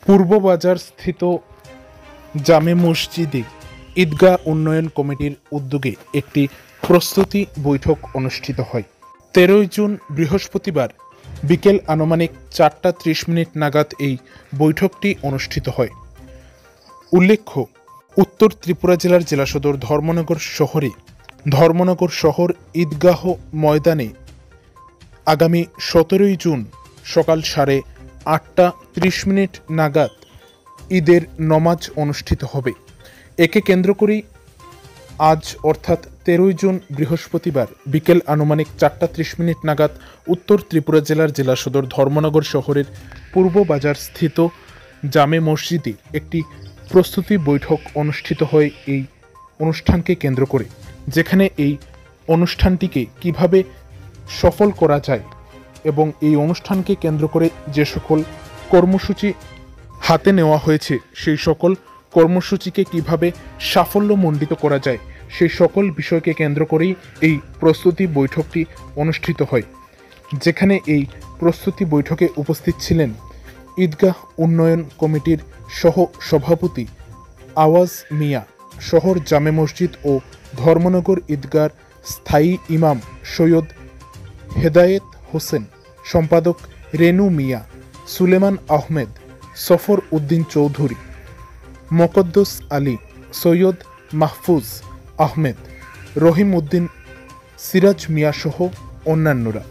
পূর্ববাজার স্থিত জামে মসজিদে ঈদগাহ উন্নয়ন কমিটির উদ্যোগে একটি প্রস্তুতি বৈঠক অনুষ্ঠিত হয়। 13 জুন বৃহস্পতিবার বিকেল আনুমানিক 4:30 নাগাদ এই বৈঠকটি অনুষ্ঠিত হয়। উল্লেখ্য, উত্তর ত্রিপুরা জেলার জেলা সদর ধর্মনগর শহর ঈদগাহ ময়দানে আগামী 17 জুন সকাল 8:30 নাগাদ ঈদের নমাজ অনুষ্ঠিত হবে। একে কেন্দ্র করেই আজ অর্থাৎ 13 জুন বৃহস্পতিবার বিকেল আনুমানিক 4:30 নাগাদ উত্তর ত্রিপুরা জেলার জেলা সদর ধর্মনগর শহরের পূর্ব বাজার স্থিত জামে মসজিদে একটি প্রস্তুতি বৈঠক অনুষ্ঠিত হয় এই অনুষ্ঠানকে কেন্দ্র করে, যেখানে এই অনুষ্ঠানটিকে কিভাবে সফল করা যায় এবং এই অনুষ্ঠানকে কেন্দ্র করে যে সকল কর্মসূচি হাতে নেওয়া হয়েছে সেই সকল কর্মসূচিকে কিভাবে সাফল্যমণ্ডিত করা যায় সেই সকল বিষয়কে কেন্দ্র করেই এই প্রস্তুতি বৈঠকটি অনুষ্ঠিত হয়। যেখানে এই প্রস্তুতি বৈঠকে উপস্থিত ছিলেন ঈদগাহ উন্নয়ন কমিটির সহ সভাপতি আওয়াজ মিয়া, শহর জামে মসজিদ ও ধর্মনগর ঈদগাহর স্থায়ী ইমাম সৈয়দ হেদায়েত হোসেন, সম্পাদক রেনু মিয়া, সুলেমান আহমেদ, সফর উদ্দিন চৌধুরী, মোকদ্দস আলী, সৈয়দ মাহফুজ আহমেদ, রহিম উদ্দিন, সিরাজ মিয়া সহ অন্যান্যরা।